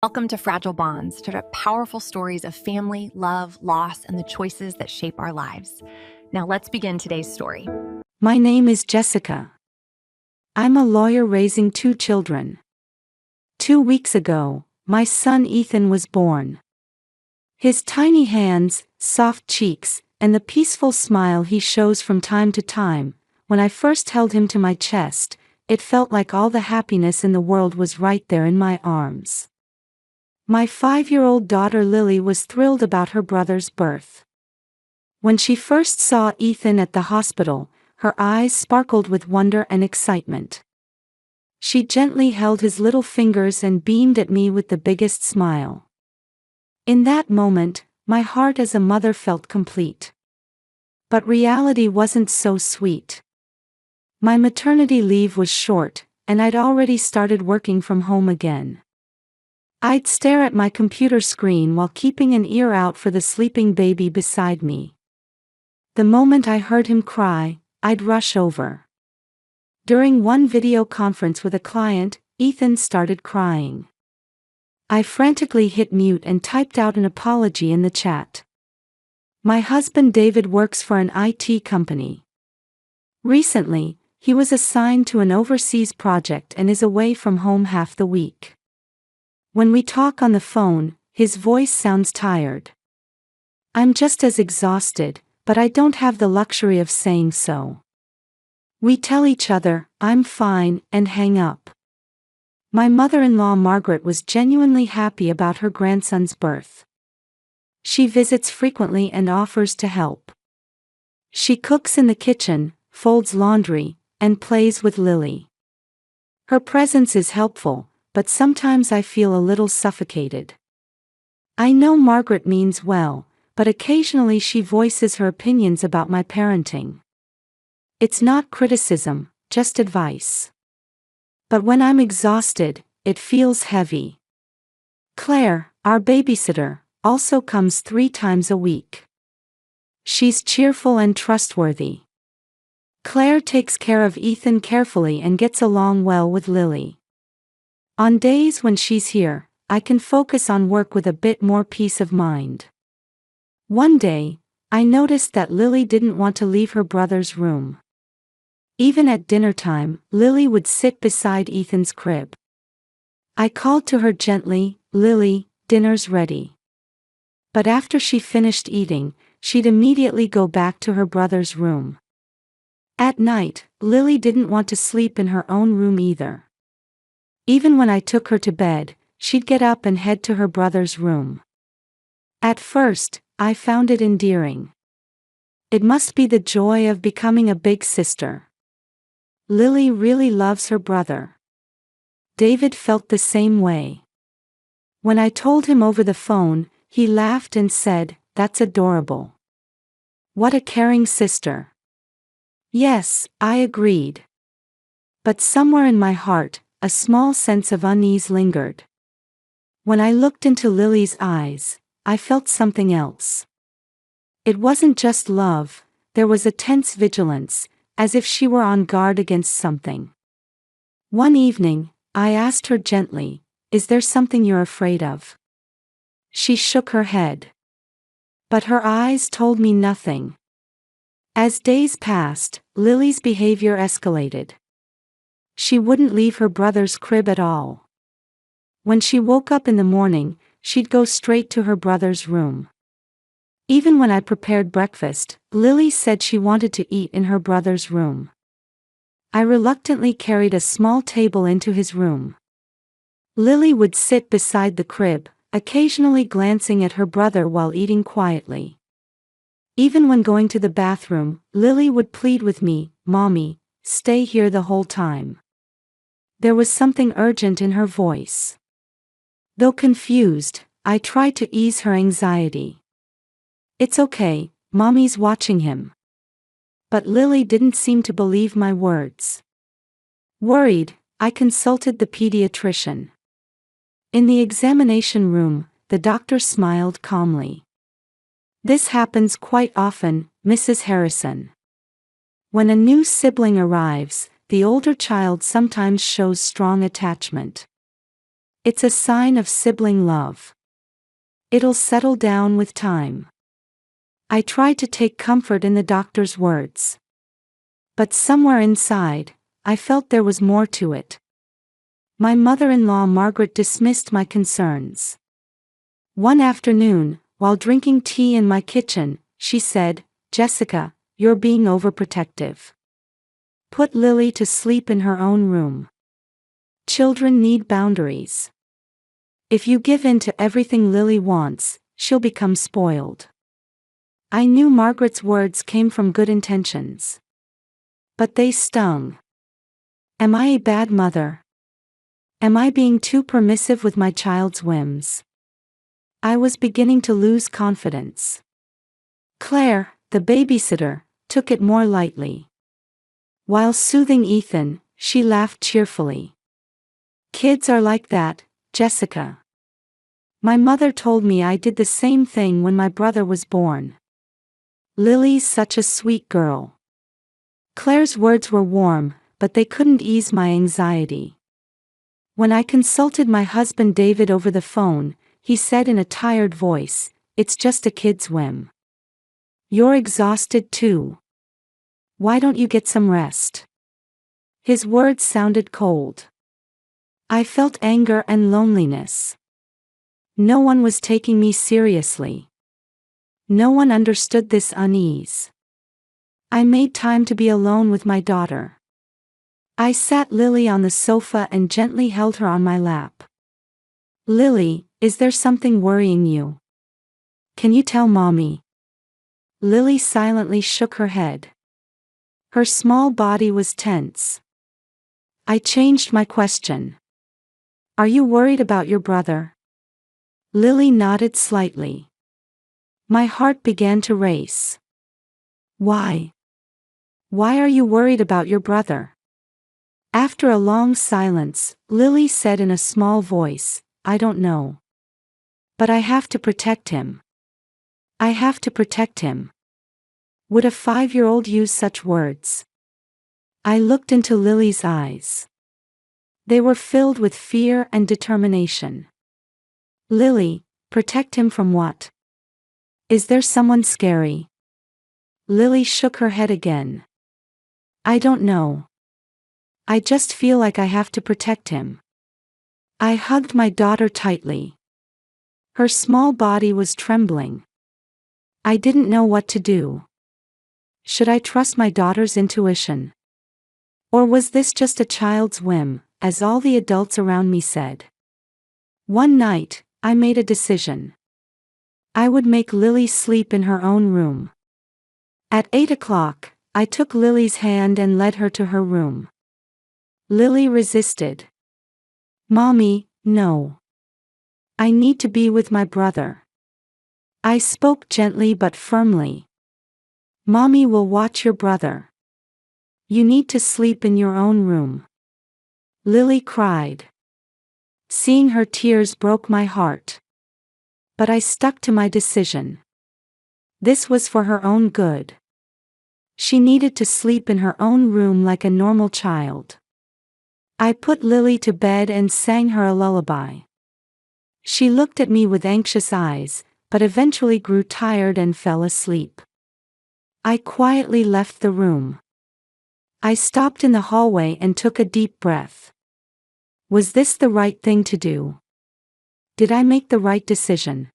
Welcome to Fragile Bonds, powerful stories of family, love, loss, and the choices that shape our lives. Now let's begin today's story. My name is Jessica. I'm a lawyer raising 2 children. 2 weeks ago, my son Ethan was born. His tiny hands, soft cheeks, and the peaceful smile he shows from time to time, when I first held him to my chest, it felt like all the happiness in the world was right there in my arms. My 5-year-old daughter Lily was thrilled about her brother's birth. When she first saw Ethan at the hospital, her eyes sparkled with wonder and excitement. She gently held his little fingers and beamed at me with the biggest smile. In that moment, my heart as a mother felt complete. But reality wasn't so sweet. My maternity leave was short, and I'd already started working from home again. I'd stare at my computer screen while keeping an ear out for the sleeping baby beside me. The moment I heard him cry, I'd rush over. During one video conference with a client, Ethan started crying. I frantically hit mute and typed out an apology in the chat. My husband David works for an IT company. Recently, he was assigned to an overseas project and is away from home half the week. When we talk on the phone, his voice sounds tired. I'm just as exhausted, but I don't have the luxury of saying so. We tell each other, "I'm fine," and hang up. My mother-in-law Margaret was genuinely happy about her grandson's birth. She visits frequently and offers to help. She cooks in the kitchen, folds laundry, and plays with Lily. Her presence is helpful, but sometimes I feel a little suffocated. I know Margaret means well, but occasionally she voices her opinions about my parenting. It's not criticism, just advice. But when I'm exhausted, it feels heavy. Claire, our babysitter, also comes 3 times a week. She's cheerful and trustworthy. Claire takes care of Ethan carefully and gets along well with Lily. On days when she's here, I can focus on work with a bit more peace of mind. One day, I noticed that Lily didn't want to leave her brother's room. Even at dinner time, Lily would sit beside Ethan's crib. I called to her gently, "Lily, dinner's ready." But after she finished eating, she'd immediately go back to her brother's room. At night, Lily didn't want to sleep in her own room either. Even when I took her to bed, she'd get up and head to her brother's room. At first, I found it endearing. It must be the joy of becoming a big sister. Lily really loves her brother. David felt the same way. When I told him over the phone, he laughed and said, "That's adorable. What a caring sister." Yes, I agreed. But somewhere in my heart, a small sense of unease lingered. When I looked into Lily's eyes, I felt something else. It wasn't just love, there was a tense vigilance, as if she were on guard against something. One evening, I asked her gently, "Is there something you're afraid of?" She shook her head. But her eyes told me nothing. As days passed, Lily's behavior escalated. She wouldn't leave her brother's crib at all. When she woke up in the morning, she'd go straight to her brother's room. Even when I prepared breakfast, Lily said she wanted to eat in her brother's room. I reluctantly carried a small table into his room. Lily would sit beside the crib, occasionally glancing at her brother while eating quietly. Even when going to the bathroom, Lily would plead with me, "Mommy, stay here the whole time." There was something urgent in her voice. Though confused, I tried to ease her anxiety. "It's okay, Mommy's watching him." But Lily didn't seem to believe my words. Worried, I consulted the pediatrician. In the examination room, the doctor smiled calmly. "This happens quite often, Mrs. Harrison. When a new sibling arrives, the older child sometimes shows strong attachment. It's a sign of sibling love. It'll settle down with time. I tried to take comfort in the doctor's words. But somewhere inside, I felt there was more to it. My mother-in-law Margaret dismissed my concerns. One afternoon, while drinking tea in my kitchen, she said, "Jessica, you're being overprotective. Put Lily to sleep in her own room. Children need boundaries. If you give in to everything Lily wants, she'll become spoiled." I knew Margaret's words came from good intentions. But they stung. Am I a bad mother? Am I being too permissive with my child's whims? I was beginning to lose confidence. Claire, the babysitter, took it more lightly. While soothing Ethan, she laughed cheerfully. "Kids are like that, Jessica. My mother told me I did the same thing when my brother was born. Lily's such a sweet girl." Claire's words were warm, but they couldn't ease my anxiety. When I consulted my husband David over the phone, he said in a tired voice, "It's just a kid's whim. You're exhausted too. Why don't you get some rest?" His words sounded cold. I felt anger and loneliness. No one was taking me seriously. No one understood this unease. I made time to be alone with my daughter. I sat Lily on the sofa and gently held her on my lap. "Lily, is there something worrying you? Can you tell Mommy?" Lily silently shook her head. Her small body was tense. I changed my question. "Are you worried about your brother?" Lily nodded slightly. My heart began to race. "Why? Why are you worried about your brother?" After a long silence, Lily said in a small voice, "I don't know. But I have to protect him. I have to protect him." Would a 5-year-old use such words? I looked into Lily's eyes. They were filled with fear and determination. "Lily, protect him from what? Is there someone scary?" Lily shook her head again. "I don't know. I just feel like I have to protect him." I hugged my daughter tightly. Her small body was trembling. I didn't know what to do. Should I trust my daughter's intuition? Or was this just a child's whim, as all the adults around me said? One night, I made a decision. I would make Lily sleep in her own room. At 8 o'clock, I took Lily's hand and led her to her room. Lily resisted. "Mommy, no. I need to be with my brother." I spoke gently but firmly. "Mommy will watch your brother. You need to sleep in your own room." Lily cried. Seeing her tears broke my heart. But I stuck to my decision. This was for her own good. She needed to sleep in her own room like a normal child. I put Lily to bed and sang her a lullaby. She looked at me with anxious eyes, but eventually grew tired and fell asleep. I quietly left the room. I stopped in the hallway and took a deep breath. Was this the right thing to do? Did I make the right decision?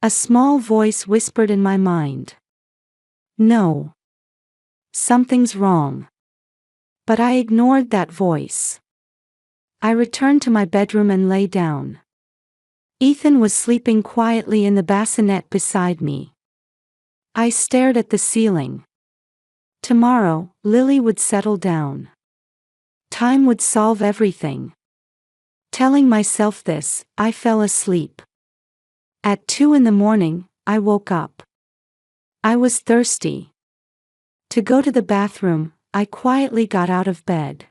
A small voice whispered in my mind. "No. Something's wrong." But I ignored that voice. I returned to my bedroom and lay down. Ethan was sleeping quietly in the bassinet beside me. I stared at the ceiling. Tomorrow, Lily would settle down. Time would solve everything. Telling myself this, I fell asleep. At 2 in the morning, I woke up. I was thirsty. To go to the bathroom, I quietly got out of bed.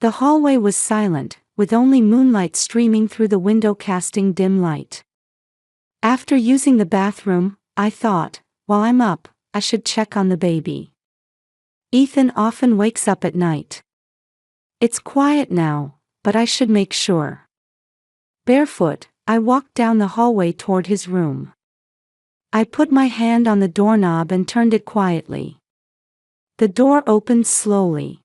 The hallway was silent, with only moonlight streaming through the window casting dim light. After using the bathroom, I thought, while I'm up, I should check on the baby. Ethan often wakes up at night. It's quiet now, but I should make sure. Barefoot, I walked down the hallway toward his room. I put my hand on the doorknob and turned it quietly. The door opened slowly.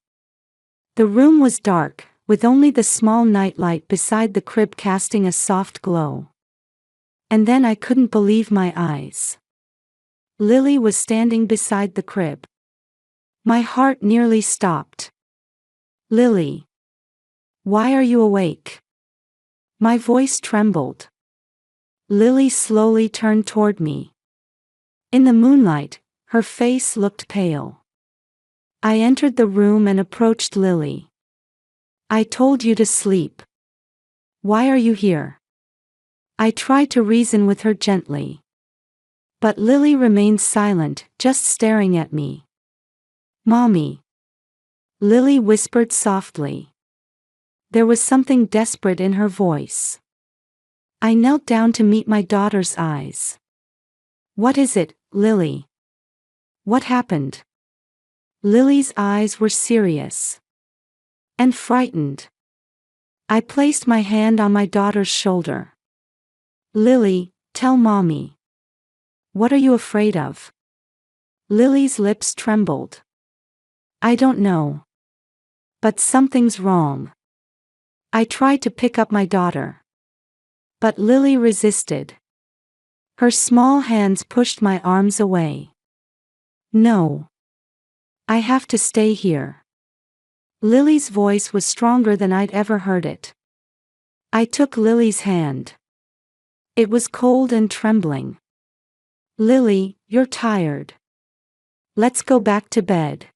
The room was dark, with only the small nightlight beside the crib casting a soft glow. And then I couldn't believe my eyes. Lily was standing beside the crib. My heart nearly stopped. "Lily. Why are you awake?" My voice trembled. Lily slowly turned toward me. In the moonlight, her face looked pale. I entered the room and approached Lily. "I told you to sleep. Why are you here?" I tried to reason with her gently. But Lily remained silent, just staring at me. "Mommy," Lily whispered softly. There was something desperate in her voice. I knelt down to meet my daughter's eyes. "What is it, Lily? What happened?" Lily's eyes were serious and frightened. I placed my hand on my daughter's shoulder. "Lily, tell Mommy. What are you afraid of?" Lily's lips trembled. "I don't know. But something's wrong." I tried to pick up my daughter. But Lily resisted. Her small hands pushed my arms away. "No. I have to stay here." Lily's voice was stronger than I'd ever heard it. I took Lily's hand. It was cold and trembling. "Lily, you're tired. Let's go back to bed."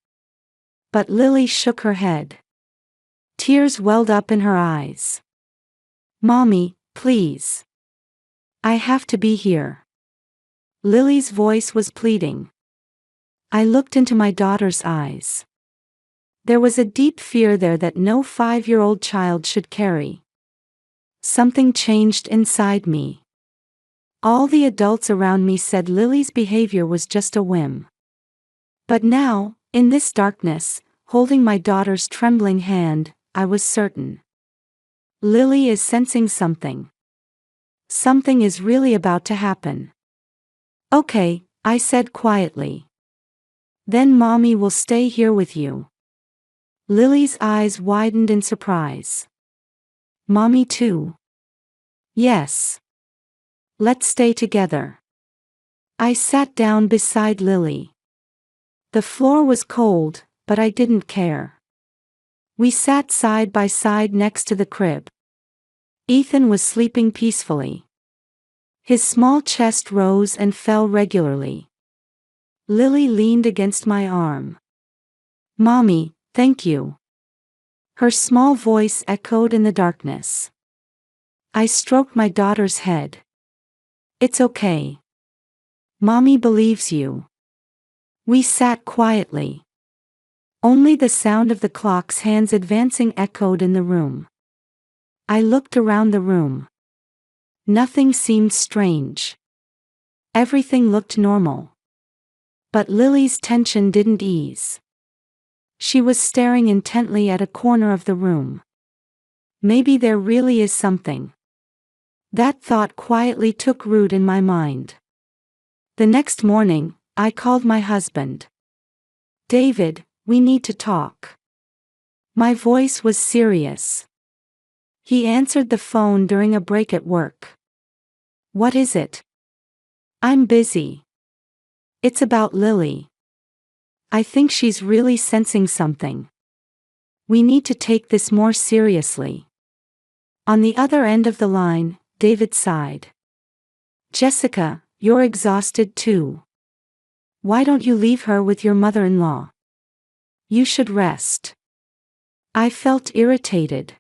But Lily shook her head. Tears welled up in her eyes. "Mommy, please. I have to be here." Lily's voice was pleading. I looked into my daughter's eyes. There was a deep fear there that no 5-year-old child should carry. Something changed inside me. All the adults around me said Lily's behavior was just a whim. But now, in this darkness, holding my daughter's trembling hand, I was certain. Lily is sensing something. Something is really about to happen. "Okay," I said quietly. "Then Mommy will stay here with you." Lily's eyes widened in surprise. "Mommy too?" "Yes. Let's stay together." I sat down beside Lily. The floor was cold, but I didn't care. We sat side by side next to the crib. Ethan was sleeping peacefully. His small chest rose and fell regularly. Lily leaned against my arm. "Mommy, thank you." Her small voice echoed in the darkness. I stroked my daughter's head. "It's okay. Mommy believes you." We sat quietly. Only the sound of the clock's hands advancing echoed in the room. I looked around the room. Nothing seemed strange. Everything looked normal. But Lily's tension didn't ease. She was staring intently at a corner of the room. Maybe there really is something. That thought quietly took root in my mind. The next morning, I called my husband. "David, we need to talk." My voice was serious. He answered the phone during a break at work. "What is it?" "I'm busy. It's about Lily. I think she's really sensing something. We need to take this more seriously." On the other end of the line, David sighed. "Jessica, you're exhausted too. Why don't you leave her with your mother-in-law? You should rest." I felt irritated.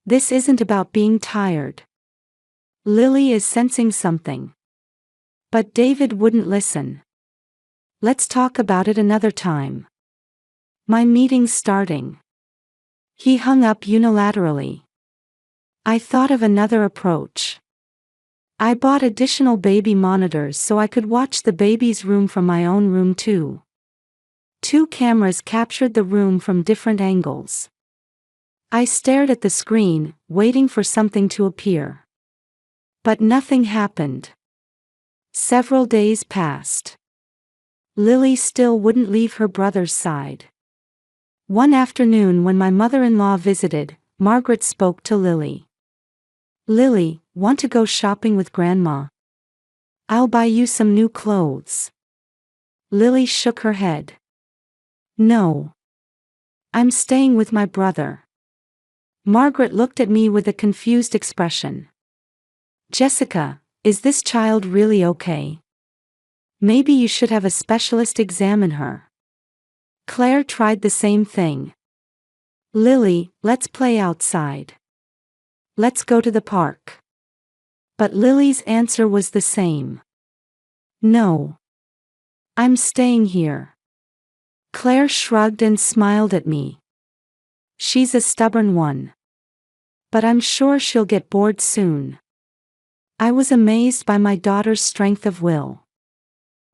This isn't about being tired. Lily is sensing something. But David wouldn't listen. "Let's talk about it another time. My meeting's starting." He hung up unilaterally. I thought of another approach. I bought additional baby monitors so I could watch the baby's room from my own room too. 2 cameras captured the room from different angles. I stared at the screen, waiting for something to appear. But nothing happened. Several days passed. Lily still wouldn't leave her brother's side. One afternoon when my mother-in-law visited, Margaret spoke to Lily. "Lily, want to go shopping with Grandma? I'll buy you some new clothes." Lily shook her head. "No. I'm staying with my brother." Margaret looked at me with a confused expression. "Jessica, is this child really okay? Maybe you should have a specialist examine her." Claire tried the same thing. "Lily, let's play outside. Let's go to the park." But Lily's answer was the same. "No. I'm staying here." Claire shrugged and smiled at me. "She's a stubborn one. But I'm sure she'll get bored soon." I was amazed by my daughter's strength of will.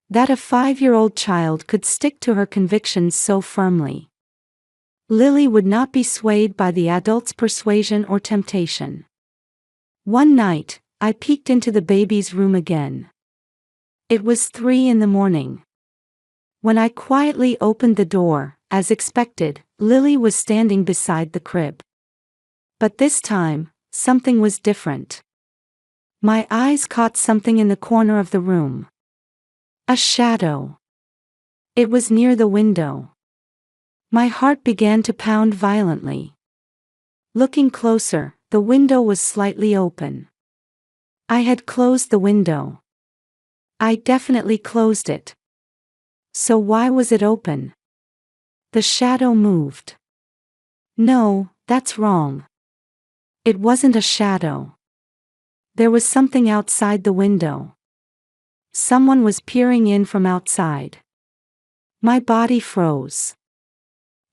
That a 5-year-old child could stick to her convictions so firmly. Lily would not be swayed by the adult's persuasion or temptation. One night, I peeked into the baby's room again. It was 3 in the morning. When I quietly opened the door, as expected, Lily was standing beside the crib. But this time, something was different. My eyes caught something in the corner of the room. A shadow. It was near the window. My heart began to pound violently. Looking closer, the window was slightly open. I had closed the window. I definitely closed it. So why was it open? The shadow moved. No, that's wrong. It wasn't a shadow. There was something outside the window. Someone was peering in from outside. My body froze.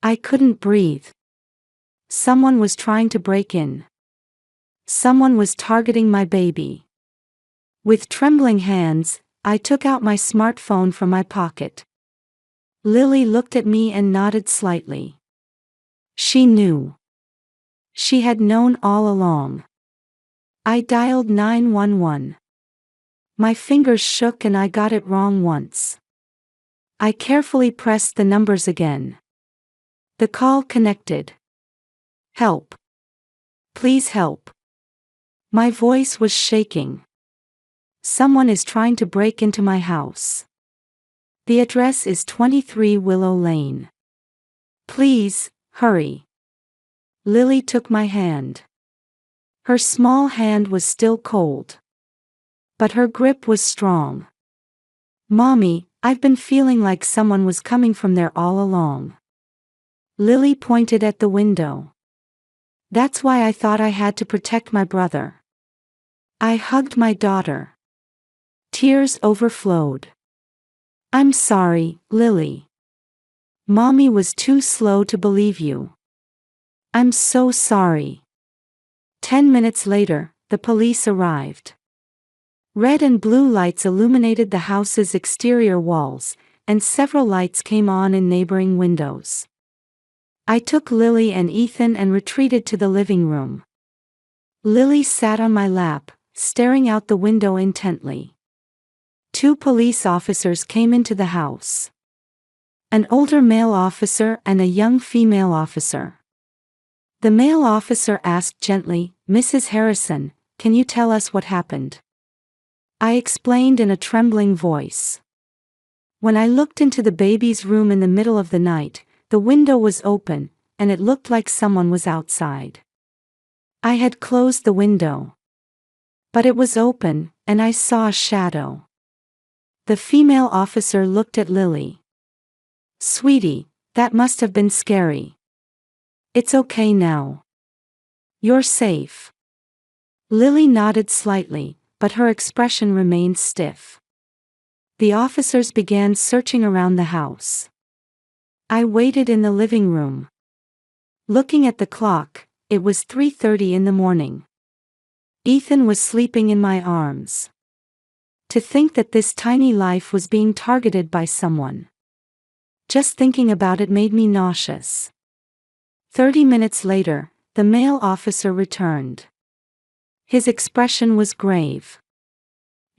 I couldn't breathe. Someone was trying to break in. Someone was targeting my baby. With trembling hands, I took out my smartphone from my pocket. Lily looked at me and nodded slightly. She knew. She had known all along. I dialed 911. My fingers shook and I got it wrong once. I carefully pressed the numbers again. The call connected. "Help. Please help." My voice was shaking. "Someone is trying to break into my house. The address is 23 Willow Lane. Please, hurry." Lily took my hand. Her small hand was still cold. But her grip was strong. "Mommy, I've been feeling like someone was coming from there all along." Lily pointed at the window. "That's why I thought I had to protect my brother." I hugged my daughter. Tears overflowed. "I'm sorry, Lily. Mommy was too slow to believe you. I'm so sorry." 10 minutes later, the police arrived. Red and blue lights illuminated the house's exterior walls, and several lights came on in neighboring windows. I took Lily and Ethan and retreated to the living room. Lily sat on my lap, staring out the window intently. 2 police officers came into the house. An older male officer and a young female officer. The male officer asked gently, "Mrs. Harrison, can you tell us what happened?" I explained in a trembling voice. When I looked into the baby's room in the middle of the night, the window was open, and it looked like someone was outside. I had closed the window. But it was open, and I saw a shadow. The female officer looked at Lily. "Sweetie, that must have been scary. It's okay now. You're safe." Lily nodded slightly, but her expression remained stiff. The officers began searching around the house. I waited in the living room. Looking at the clock, it was 3:30 in the morning. Ethan was sleeping in my arms. To think that this tiny life was being targeted by someone. Just thinking about it made me nauseous. 30 minutes later, the male officer returned. His expression was grave.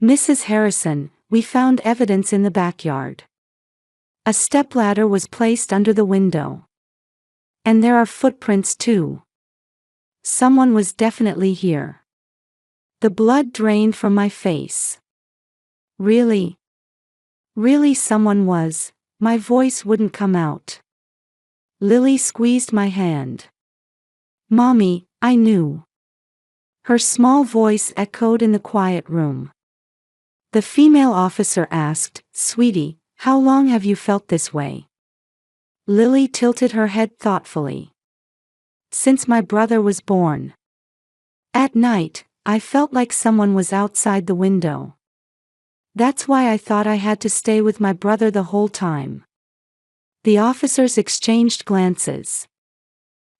"Mrs. Harrison, we found evidence in the backyard. A stepladder was placed under the window. And there are footprints too. Someone was definitely here." The blood drained from my face. "Really? Really someone was?" My voice wouldn't come out. Lily squeezed my hand. "Mommy, I knew." Her small voice echoed in the quiet room. The female officer asked, "Sweetie, how long have you felt this way?" Lily tilted her head thoughtfully. "Since my brother was born. At night, I felt like someone was outside the window. That's why I thought I had to stay with my brother the whole time." The officers exchanged glances.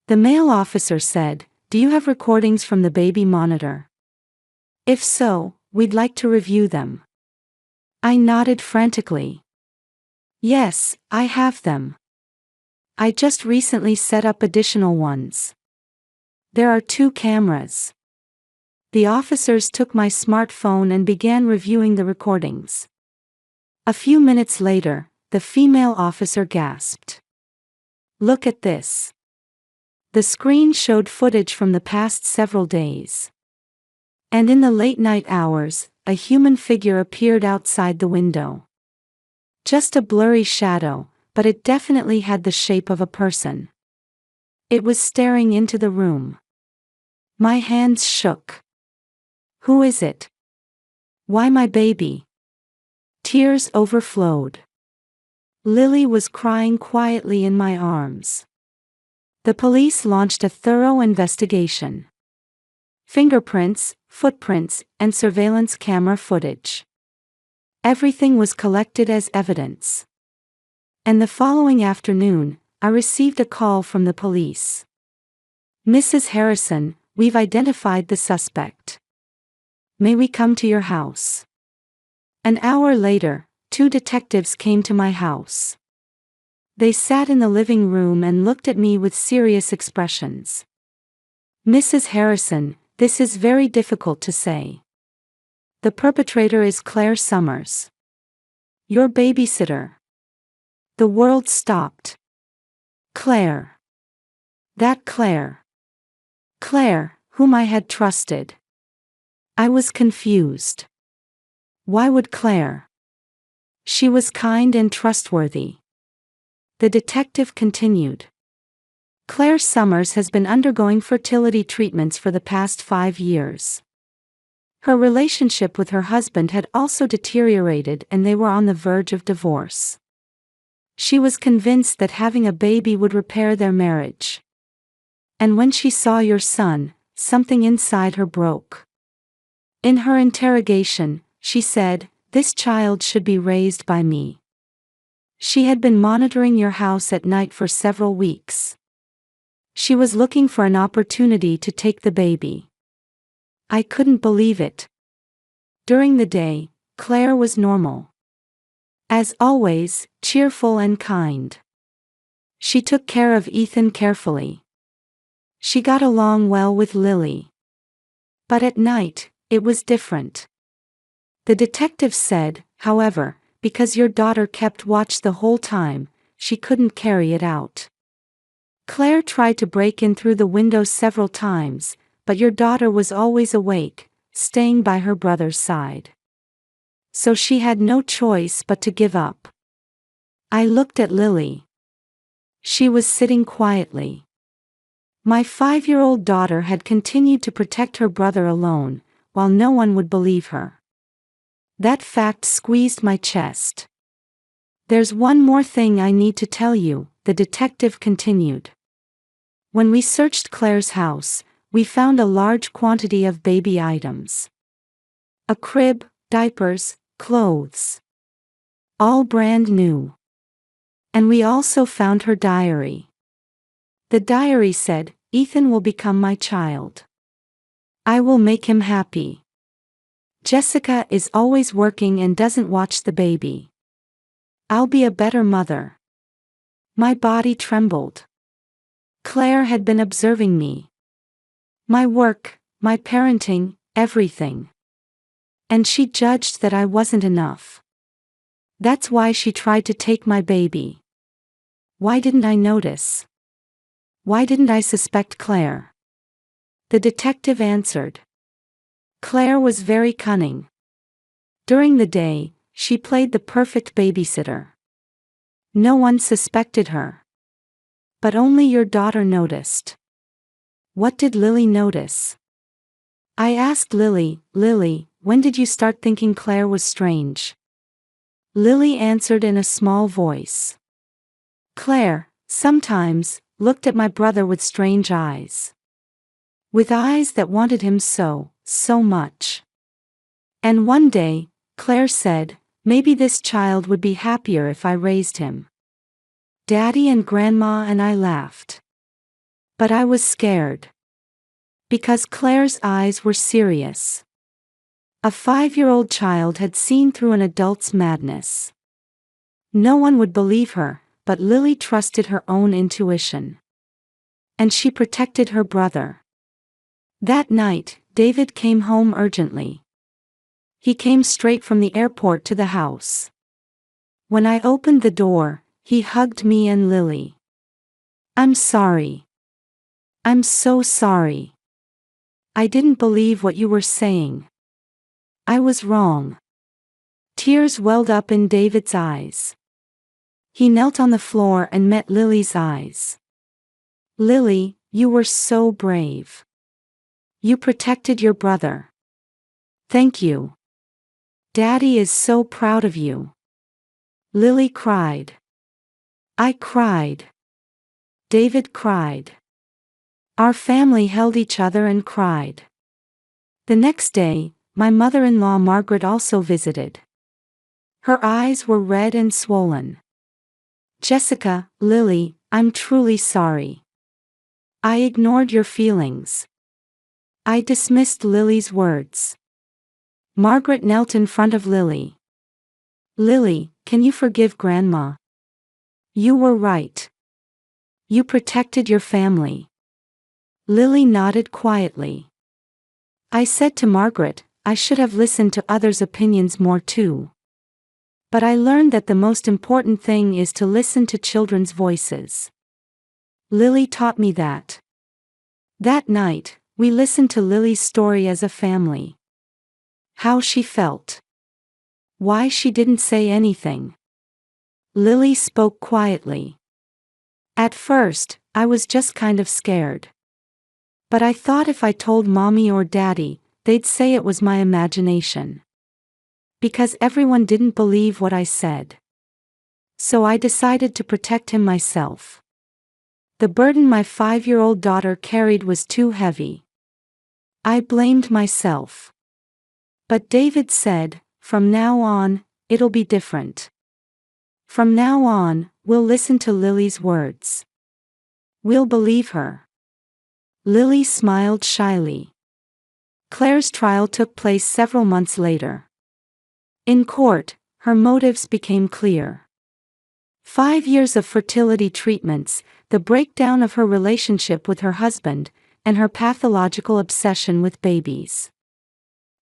The male officer said, "Do you have recordings from the baby monitor? If so, we'd like to review them." I nodded frantically. "Yes, I have them. I just recently set up additional ones. There are 2 cameras." The officers took my smartphone and began reviewing the recordings. A few minutes later, the female officer gasped. "Look at this." The screen showed footage from the past several days. And in the late-night hours, a human figure appeared outside the window. Just a blurry shadow, but it definitely had the shape of a person. It was staring into the room. My hands shook. "Who is it? Why my baby?" Tears overflowed. Lily was crying quietly in my arms. The police launched a thorough investigation. Fingerprints, footprints, and surveillance camera footage. Everything was collected as evidence. And the following afternoon, I received a call from the police. "Mrs. Harrison, we've identified the suspect. May we come to your house?" An hour later, 2 detectives came to my house. They sat in the living room and looked at me with serious expressions. "Mrs. Harrison, this is very difficult to say. The perpetrator is Claire Summers. Your babysitter." The world stopped. Claire. That Claire. Claire, whom I had trusted. I was confused. Why would Claire? She was kind and trustworthy. The detective continued. "Claire Summers has been undergoing fertility treatments for the past 5 years. Her relationship with her husband had also deteriorated and they were on the verge of divorce. She was convinced that having a baby would repair their marriage. And when she saw your son, something inside her broke. In her interrogation, she said, 'This child should be raised by me.' She had been monitoring your house at night for several weeks. She was looking for an opportunity to take the baby. I couldn't believe it. During the day, Claire was normal. As always, cheerful and kind. She took care of Ethan carefully. She got along well with Lily. But at night, it was different. The detective said, however, because your daughter kept watch the whole time, she couldn't carry it out. Claire tried to break in through the window several times, but your daughter was always awake, staying by her brother's side. So she had no choice but to give up." I looked at Lily. She was sitting quietly. My 5-year-old daughter had continued to protect her brother alone, while no one would believe her. That fact squeezed my chest. "There's one more thing I need to tell you," the detective continued. "When we searched Claire's house, we found a large quantity of baby items. A crib, diapers, clothes. All brand new. And we also found her diary. The diary said, 'Ethan will become my child. I will make him happy. Jessica is always working and doesn't watch the baby. I'll be a better mother.'" My body trembled. Claire had been observing me. My work, my parenting, everything. And she judged that I wasn't enough. That's why she tried to take my baby. Why didn't I notice? Why didn't I suspect Claire? The detective answered. Claire was very cunning. During the day, she played the perfect babysitter. No one suspected her. But only your daughter noticed. What did Lily notice? I asked Lily, Lily, when did you start thinking Claire was strange? Lily answered in a small voice. Claire, sometimes, looked at my brother with strange eyes. With eyes that wanted him so much. And one day, Claire said, maybe this child would be happier if I raised him. Daddy and Grandma and I laughed. But I was scared. Because Claire's eyes were serious. A 5-year-old child had seen through an adult's madness. No one would believe her, but Lily trusted her own intuition. And she protected her brother. That night, David came home urgently. He came straight from the airport to the house. When I opened the door, he hugged me and Lily. I'm sorry. I'm so sorry. I didn't believe what you were saying. I was wrong. Tears welled up in David's eyes. He knelt on the floor and met Lily's eyes. Lily, you were so brave. You protected your brother. Thank you. Daddy is so proud of you. Lily cried. I cried. David cried. Our family held each other and cried. The next day, my mother-in-law Margaret also visited. Her eyes were red and swollen. Jessica, Lily, I'm truly sorry. I ignored your feelings. I dismissed Lily's words. Margaret knelt in front of Lily. Lily, can you forgive Grandma? You were right. You protected your family. Lily nodded quietly. I said to Margaret, I should have listened to others' opinions more too. But I learned that the most important thing is to listen to children's voices. Lily taught me that. That night, we listened to Lily's story as a family. How she felt. Why she didn't say anything. Lily spoke quietly. At first, I was just kind of scared. But I thought if I told Mommy or Daddy, they'd say it was my imagination. Because everyone didn't believe what I said. So I decided to protect him myself. The burden my 5-year-old daughter carried was too heavy. I blamed myself. But David said, from now on, it'll be different. From now on, we'll listen to Lily's words. We'll believe her. Lily smiled shyly. Claire's trial took place several months later. In court, her motives became clear. 5 years of fertility treatments, the breakdown of her relationship with her husband, and her pathological obsession with babies.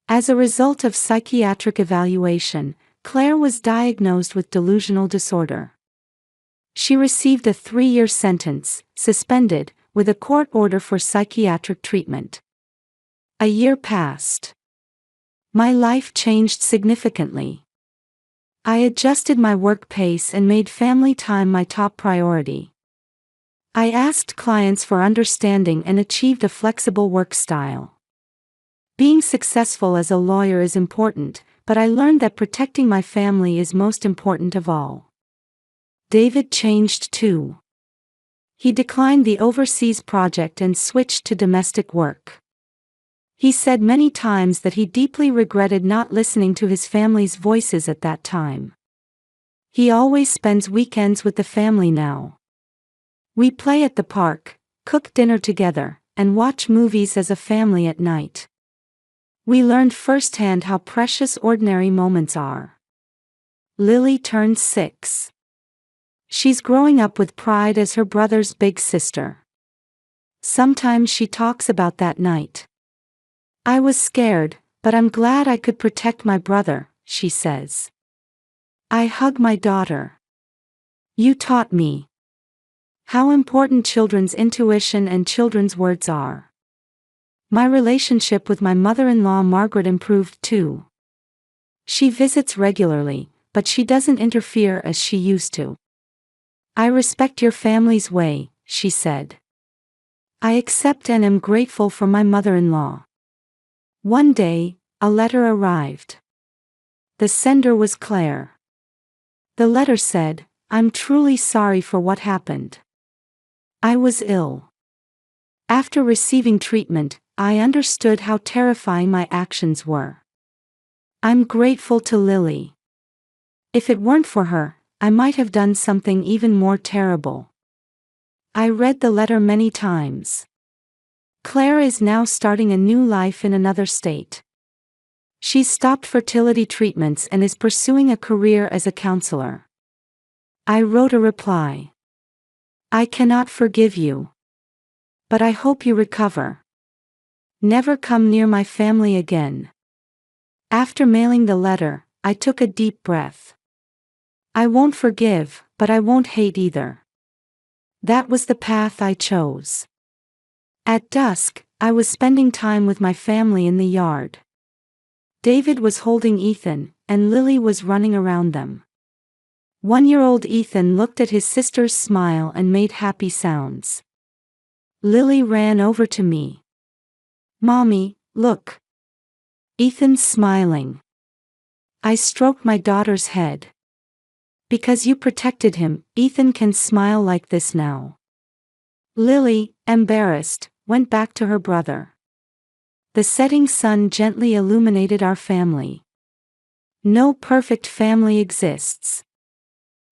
As a result of psychiatric evaluation, Claire was diagnosed with delusional disorder. She received a 3-year sentence, suspended, with a court order for psychiatric treatment. A year passed. My life changed significantly. I adjusted my work pace and made family time my top priority. I asked clients for understanding and achieved a flexible work style. Being successful as a lawyer is important, but I learned that protecting my family is most important of all. David changed too. He declined the overseas project and switched to domestic work. He said many times that he deeply regretted not listening to his family's voices at that time. He always spends weekends with the family now. We play at the park, cook dinner together, and watch movies as a family at night. We learned firsthand how precious ordinary moments are. Lily turned 6. She's growing up with pride as her brother's big sister. Sometimes she talks about that night. I was scared, but I'm glad I could protect my brother, she says. I hug my daughter. You taught me how important children's intuition and children's words are. My relationship with my mother-in-law Margaret improved too. She visits regularly, but she doesn't interfere as she used to. I respect your family's way, she said. I accept and am grateful for my mother-in-law. One day, a letter arrived. The sender was Claire. The letter said, I'm truly sorry for what happened. I was ill. After receiving treatment, I understood how terrifying my actions were. I'm grateful to Lily. If it weren't for her, I might have done something even more terrible. I read the letter many times. Claire is now starting a new life in another state. She's stopped fertility treatments and is pursuing a career as a counselor. I wrote a reply. I cannot forgive you. But I hope you recover. Never come near my family again. After mailing the letter, I took a deep breath. I won't forgive, but I won't hate either. That was the path I chose. At dusk, I was spending time with my family in the yard. David was holding Ethan, and Lily was running around them. 1-year-old Ethan looked at his sister's smile and made happy sounds. Lily ran over to me. Mommy, look. Ethan's smiling. I stroked my daughter's head. Because you protected him, Ethan can smile like this now. Lily, embarrassed, went back to her brother. The setting sun gently illuminated our family. No perfect family exists.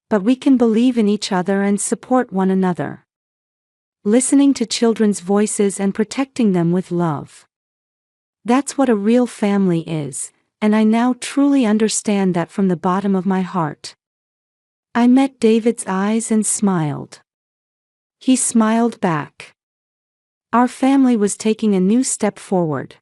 But we can believe in each other and support one another. Listening to children's voices and protecting them with love. That's what a real family is, and I now truly understand that from the bottom of my heart. I met David's eyes and smiled. He smiled back. Our family was taking a new step forward.